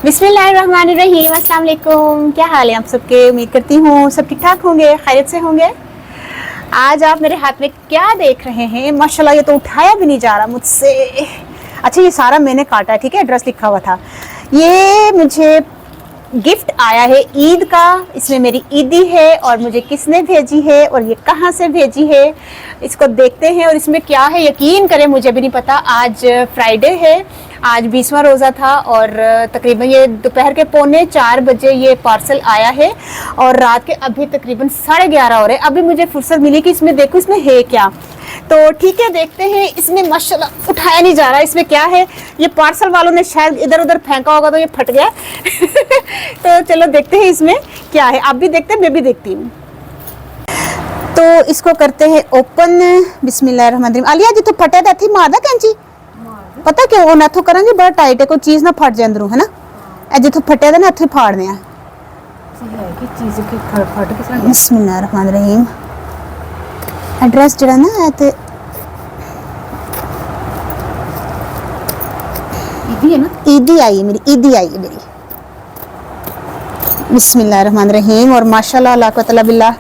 बिस्मिल्लाहिर्रहमानिर्रहीम, अस्सलाम वालेकुम। क्या हाल है आप सबके? उम्मीद करती हूँ सब ठीक ठाक होंगे, खैरियत से होंगे। आज आप मेरे हाथ में क्या देख रहे हैं? माशाल्लाह, ये तो उठाया भी नहीं जा रहा मुझसे। अच्छा, ये सारा मैंने काटा है, ठीक है, एड्रेस लिखा हुआ था। ये मुझे गिफ्ट आया है ईद का, इसमें मेरी ईदी है और मुझे किसने भेजी है और ये कहाँ से भेजी है, इसको देखते हैं। और इसमें क्या है यकीन करें, मुझे भी नहीं पता। आज फ्राइडे है, आज 20वां रोज़ा था और तकरीबन ये दोपहर के 3:45 बजे ये पार्सल आया है और रात के अभी तकरीबन 11:30 हो रहे हैं। अभी मुझे फुर्सत मिली कि इसमें देखो इसमें है क्या। तो ठीक है, देखते हैं। इसमें माशाल्लाह उठाया नहीं जा रहा, इसमें क्या है। ये पार्सल वालों ने शायद इधर उधर फेंका होगा तो ये फट गया। तो चलो देखते हैं इसमें क्या है। आप भी देखते हैं, मैं भी देखती हूँ। तो इसको करते हैं ओपन। बिस्मिल्लाहिर्रहमानिर्रहीम। आलिया जी तो फटे थे थी मारदा कैंची, पता क्यों वो नाथो करेंगे बड़ा टाइट है, कोई चीज ना फट जाए अंदरों, है ना। ए जिथों फटे थे ना इत्थे फाड़ने आ। बिस्मिल्लाहिर्रहमानिर्रहीम। एड्रेस जड़ा ना है ते ईदी है ना, ईदी आई है मेरी, ईदी आई है मेरी। बिस्मिल्लाहिर्रहमानिर्रहीम। और माशाल्लाह ला कुव्वता बिल्लाह,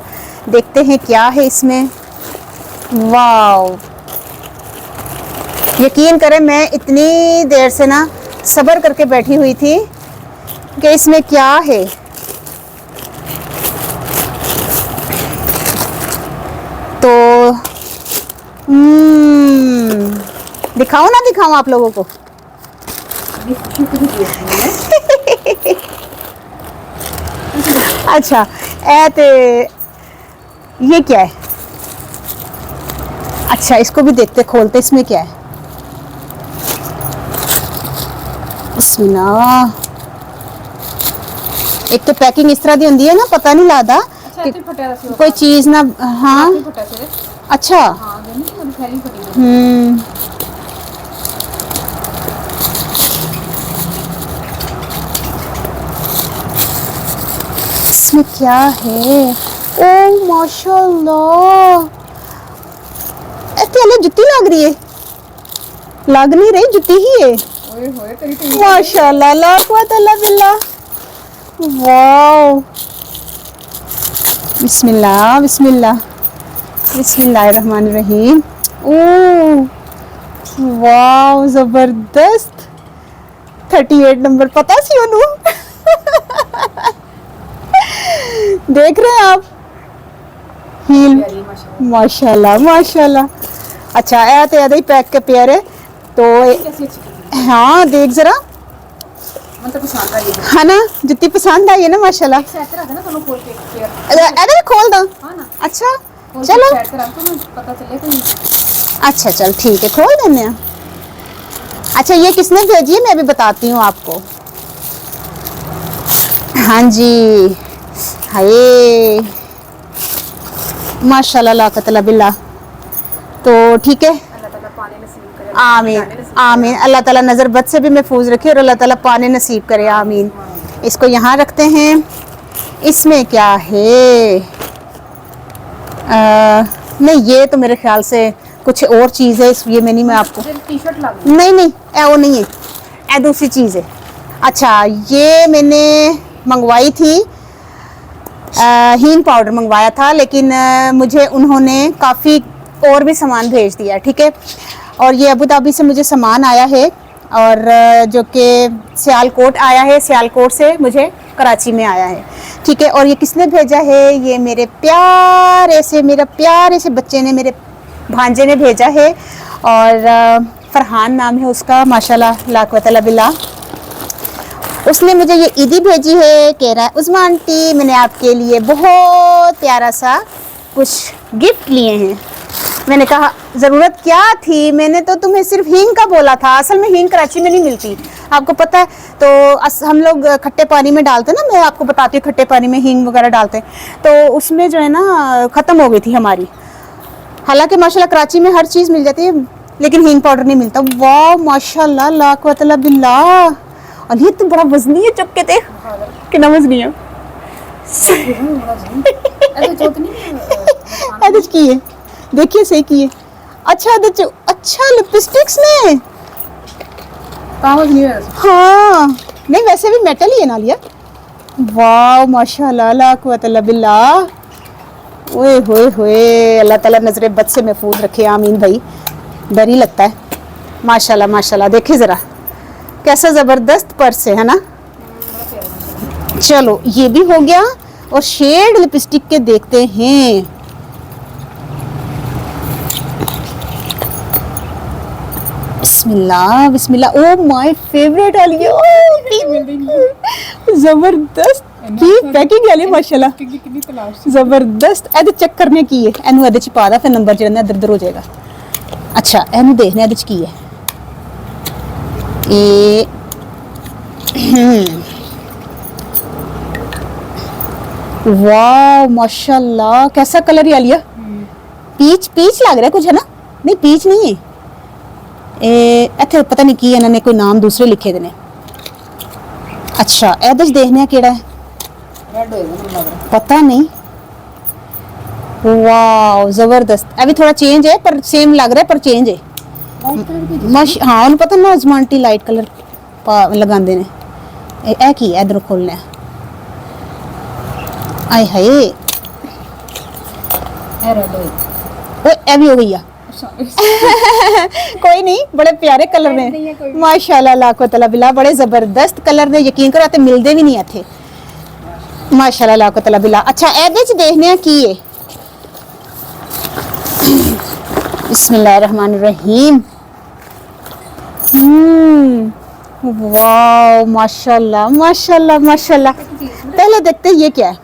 देखते हैं क्या है इसमें। वाओ, यकीन करें मैं इतनी देर से ना सब्र करके बैठी हुई थी कि इसमें क्या है। तो दिखाऊं ना दिखाऊं आप लोगों को? अच्छा, ये क्या है? अच्छा, इसको भी देखते खोलते, इसमें क्या है। बिस्मिल्लाह। एक तो पैकिंग इस तरह दी होंदी है ना, पता नहीं लगता कोई चीज ना। हाँ अच्छा, इसमें क्या है? ओ माशाल्लाह, ऐसे जुत्ती लग रही है, लग नहीं रही, जुत्ती ही है। माशाल्लाह ला कुव्वता इल्ला बिल्लाह। वाओ, बिस्मिल्लाह बिस्मिल्लाह बिस्मिल्लाहिर्रहमानिर्रहीम। ओह वाओ, जबरदस्त। 38 नंबर पता सी ओनू। देख रहे हैं आप, हील माशाल्लाह माशाल्लाह। अच्छा, ऐ तो ऐदा ही पैक के प्यार है तो हाँ देख जरा, है ना, जुत्ती पसंद आई है ना माशाल्लाह। खोल दो। अच्छा चलो, अच्छा चल ठीक है, खोल देने हैं। अच्छा, ये किसने भेजी है मैं भी बताती हूँ आपको। हाँ जी, हाय माशाल्लाह ला कुव्वता इल्ला बिल्लाह। तो ठीक है, आमीन आमीन। अल्लाह ताला नज़र बद से भी महफूज रखे और अल्लाह ताला पाने नसीब करे, आमीन। इसको यहाँ रखते हैं। इसमें क्या है? नहीं, ये तो मेरे ख्याल से कुछ और चीज़ है, इसलिए मैं आपको नहीं नहीं ए वो नहीं है, ए दूसरी चीज़ है। अच्छा, ये मैंने मंगवाई थी, हींग पाउडर मंगवाया था, लेकिन मुझे उन्होंने काफ़ी और भी सामान भेज दिया, ठीक है। और ये अबू धाबी से मुझे सामान आया है और जो कि सियालकोट आया है, सियालकोट से मुझे कराची में आया है, ठीक है। और ये किसने भेजा है? ये मेरे प्यारे से बच्चे ने, मेरे भांजे ने भेजा है और फरहान नाम है उसका, माशाल्लाह ला कुव्वता इल्ला बिल्लाह। उसने मुझे ये ईदी भेजी है, कह रहा है उस्मा आंटी मैंने आपके लिए बहुत प्यारा सा कुछ गिफ्ट लिए हैं। मैंने कहा ज़रूरत क्या थी, मैंने तो तुम्हें सिर्फ हींग का बोला था। असल में हींग कराची में नहीं मिलती, आपको पता है। तो हम लोग खट्टे पानी में डालते ना, मैं आपको बताती हूँ, खट्टे पानी में हींग वगैरह डालते हैं, तो उसमें जो है ना ख़त्म हो गई थी हमारी। हालांकि माशाल्लाह कराची में हर चीज़ मिल जाती है, लेकिन हींग पाउडर नहीं मिलता। वाह माशाल्लाह ला कुव्वता इल्ला बिल्लाह। और ये तो बड़ा वजनी है, चुप के थे कितना वजनी है। की है, देखिए सही की है। अच्छा अच्छा लिपस्टिक्स ने, हाँ नहीं वैसे भी मेटल ही है ना लिया। वाह माशाल्लाह ला कुव्वत इल्ला बिल्लाह। ओए होए होए, अल्लाह ताला नजरे बद से महफूज रखे, आमीन भाई। डर ही लगता है। माशाल्लाह माशाल्लाह, देखिए जरा कैसा जबरदस्त पर्स है ना। चलो ये भी हो गया, और शेड लिपस्टिक के देखते हैं। बिस्मिल्लाह बिस्मिल्लाह। ओ माय फेवरेट आलिया, जबरदस्त की पैकिंग है माशाल्लाह जबरदस्त। एदे चेक करने की है, एनू एदे च पा दा, फिर नंबर जेड़ा इधर उधर हो जाएगा। अच्छा एनू देखने एदे च की है। ए वाह माशाल्लाह, कैसा कलर है आलिया? पीच पीच लग रहा है कुछ, है ना? नहीं पीच नहीं है, इत्थे पता नहीं की इन्होंने कोई नाम दूसरे लिखे दे ने। अच्छा एदे च देखने केड़ा है, पता नहीं। वाह जबरदस्त, अभी थोड़ा चेंज है पर सेम लग रहा है, पर चेंज है। हाँ उन्हें पता ना, अजमांटी लाइट कलर लगाते ने। ए की है, इधर खोलना है। आए हाय, ए भी हो गई है। कोई नहीं, बड़े प्यारे कलर ने माशाल्लाह ला कुव्वत इल्ला बिल्लाह, बड़े जबरदस्त कलर ने, यकीन करो ते मिलते भी नहीं इत्थे माशाल्लाह ला कुव्वत इल्ला बिल्लाह। अच्छा एदे च देखने की है। बिस्मिल्लाहिर्रहमानिर्रहीम। वाह माशाल्लाह माशाल्लाह माशाल्लाह। पहले देखते हैं ये क्या है।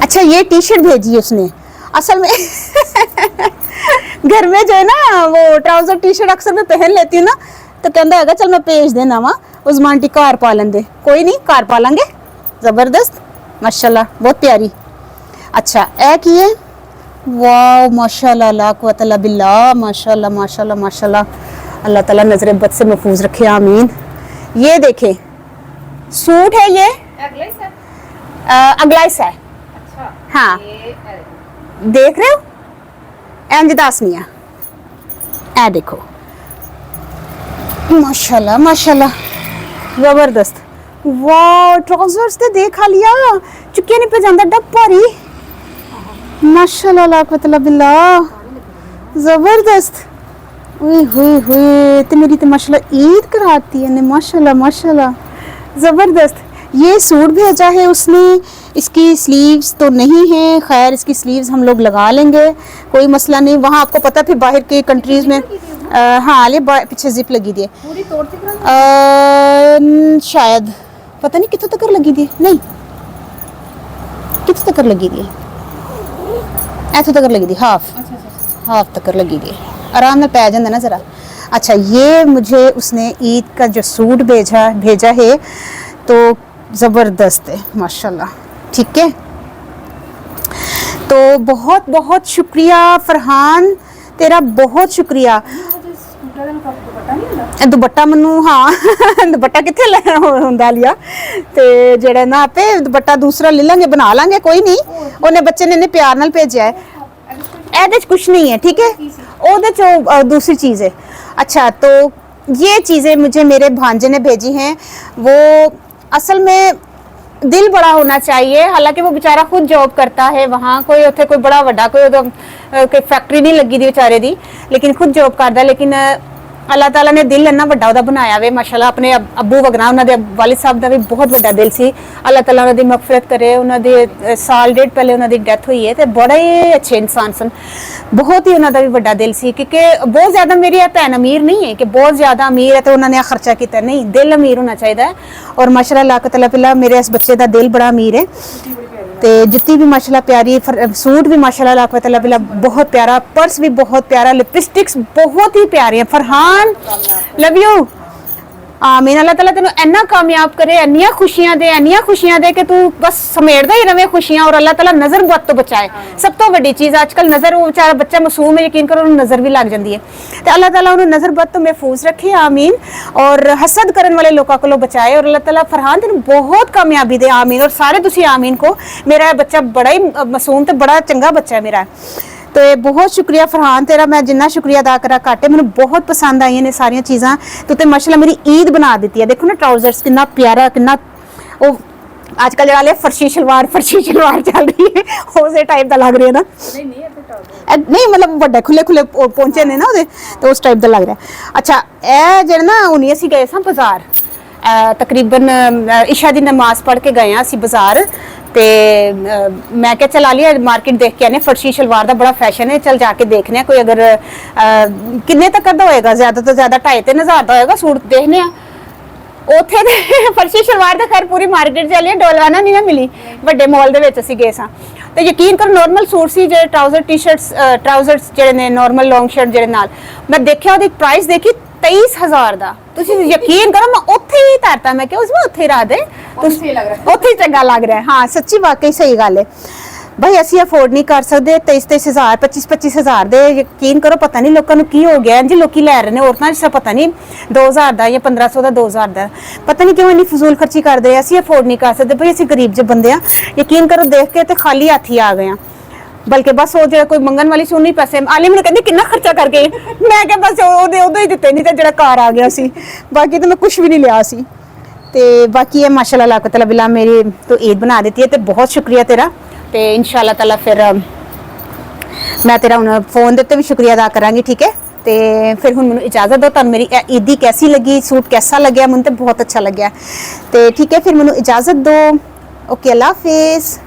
अच्छा ये टी शर्ट भेजी है उसने, असल में घर में जो है ना वो ट्राउजर टी शर्ट अक्सर मैं पहन लेती हूँ ना, तो कहता है चल मैं भेज देना वा उस्मान टी कार पा लेंगे। कोई नहीं, कार पा लेंगे। जबरदस्त माशाल्लाह, बहुत प्यारी। अच्छा ए की है। वाह माशाल्लाह ला कुव्वत इल्ला बिल्लाह, माशाल्लाह माशाल्लाह माशाल्लाह, अल्लाह ताला नजरे बद से महफूज रखे, आमीन। ये देखें सूट है, ये अगलाइस है। अच्छा, हाँ देख रहे हो, इंज दासनिया ए देखो माशाल्लाह माशाल्लाह जबरदस्त। वाह ट्राउजर्स ते देखा लिया, चुक्किया नहीं पे जांदा डब भारी माशाल्लाह ला कुव्वत इल्ला बिल्लाह, जबरदस्त। ओए होए होए, ते मेरी तो माशाल्लाह ईद कराती है ने, माशाल्लाह माशाल्लाह जबरदस्त। ये सूट भेजा है उसने, इसकी स्लीव्स तो नहीं है, खैर इसकी स्लीव्स हम लोग लगा लेंगे, कोई मसला नहीं। वहाँ आपको पता फिर बाहर के कंट्रीज में हाँ ये पीछे जिप लगी दी है शायद, पता नहीं कितों तक लगी दी है, नहीं कितों तक लगी दी है, ऐथों तक लगी दी, हाफ तक लगी दी, आराम में पै जाता ना ज़रा। अच्छा ये मुझे उसने ईद का जो सूट भेजा है तो ज़बरदस्त है माशाल्लाह, ठीक है। तो बहुत बहुत शुक्रिया फरहान, तेरा बहुत शुक्रिया। दुपट्टा मैनू हाँ दुपट्टा कितने होंदा लिया, ते जेड़ा ना आपे दुपट्टा दूसरा ले लेंगे, बना लेंगे, कोई नहीं। उन्हें बच्चे ने प्यार नाल भेजा है, एदे च कुछ नहीं है, ठीक है, ओदे च दूसरी चीज़ है। अच्छा तो ये चीज़ें मुझे मेरे भांजे ने भेजी हैं, वो असल में दिल बड़ा होना चाहिए। हालांकि वो बेचारा खुद जॉब करता है वहाँ, कोई उत्थे कोई बड़ा वड्डा कोई फैक्ट्री नहीं लगी दी बेचारे दी, लेकिन खुद जॉब करता। लेकिन अल्लाह ताला ने दिल इन्ना वड्डा उहदा बनाया वे माशाल्लाह। अपने अब्बू वगना उन्होंने वालिद साहब का भी बहुत वड्डा दिल सी, अल्लाह ताला उन्होंने मगफिरत करे। उन्होंने साल डेढ़ पहले उन्होंने डेथ हुई है, तो बड़े ही अच्छे इंसान सन, बहुत ही उन्होंने भी वड्डा दिल सी। क्योंकि बहुत ज़्यादा मेरी भैन अमीर नहीं है कि बहुत ज़्यादा अमीर है तो उन्होंने खर्चा किया, नहीं, दिल अमीर होना चाहिए। और माशाल्लाह अल्लाह ताला पिला मेरे इस बच्चे का दिल बड़ा अमीर है। तो जुत्ती भी माशाल्लाह प्यारी, सूट भी माशाल्लाह अल्लाह ताला पिला बहुत प्यारा, पर्स भी बहुत प्यारा, लिपस्टिक्स बहुत ही प्यारी है। फरहान लव यू, आमीन। अल्लाह ताला तेनू इन्ना कामयाब करे, इन्नियां खुशियां दे कि तू बस समेटदा ही रहे खुशियां, और अल्लाह ताला नजर बद तो बचाए। सब तो वड्डी चीज़ आजकल नजर, वो बेचारा बच्चा मासूम है, यकीन करो उन्हें नजर भी लग जाती है, तो अल्लाह ताला उन्हें नजर बद तो महफूज रखे, आमीन। और हसद करने वाले लोगों को बचाए, और अल्लाह ताला फरहान तेनू बहुत कामयाबी दे, आमीन। और सारे तुसी आमीन को। मेरा बच्चा बड़ा ही मासूम तो बड़ा चंगा बच्चा है मेरा। तो बहुत शुक्रिया फरहान तेरा, मैं जिन्ना शुक्रिया अदा करा घट है। मैंने बहुत पसंद आई ने सारिया चीज़ां, तो माशाल्लाह मेरी ईद बना दी है। देखो ना ट्राउजर्स कितना प्यारा, कितना वो आजकल जो फर्शी शलवार चल रही है उस टाइप का लग रहा है ना। नहीं मतलब बड़े खुले खुले पहुंचे ने ना वो, तो उस टाइप का लग रहा है। अच्छा ए जो ना हूँ असी गए सा बाजार, तकरीबन इशा की नमाज पढ़ के गए असी बाजार, तो मैं क्या चला लिया मार्केट देख के आने, फर्शी शलवार का बड़ा फैशन है, चल जाके देखने कोई अगर किन्ने तक का होएगा, ज़्यादा तो ज़्यादा 2,500-3,000 का होएगा सूट, देखने उथे फर्शी शलवार तो खैर पूरी मार्केट चली, डोलवाना नहीं ना मिली, बड़े मॉल के गए सा। तो यकीन करो नॉर्मल सूट से जो ट्राउजर टी शर्ट्स ट्राउजर्स जो ने नॉर्मल लॉन्ग शर्ट जो नाल मैं देखा वो प्राइस देखी 23,000 का। यकीन करो मैं उत्थे ही तरता, मैं क्या उसमें उत्थे रह दे, उत्थे चंगा लग रहा है। हाँ सच्ची वाकई सही गल है भाई, असी अफोर्ड नहीं कर सकते 23,000 25,000 दे। यकीन करो पता नहीं लोगों की हो गया जी, लोग लै रहे हैं औरतां जिस पता नहीं 2,000 का या 1,500 का 2,000 का, पता नहीं क्यों इन्नी फजूल खर्ची करते हैं। असी अफोर्ड नहीं कर सकते भाई, असी गरीब जो बंदे हैं। यकीन करो देख के तो खाली हाथ ही आ गए, बल्कि बस वो जो कोई मंगन वाली सी उन्हीं पैसे आली मैंने कहती कितना खर्चा कर गए, मैं क्या बस उदो ही दिते, नहीं तो जो कार आ गया सी, बाकी तो मैं कुछ भी नहीं लिया सी। तो बाकी है माशाल्लाह अल्लाह तआला बिला मेरी तो ईद बना देती है, तो बहुत शुक्रिया तेरा। तो इंशाअल्लाह ताला फिर मैं तेरा हूँ फोन देते भी शुक्रिया अदा करांगी, ठीक है। तो फिर हूँ मैंने इजाज़त दो, तुम मेरी ईदी कैसी लगी, सूट कैसा लग्या, मुझे तो बहुत अच्छा लग्या। तो ठीक है फिर मैंने इजाज़त दो, ओके अल्लाह हाफिज़।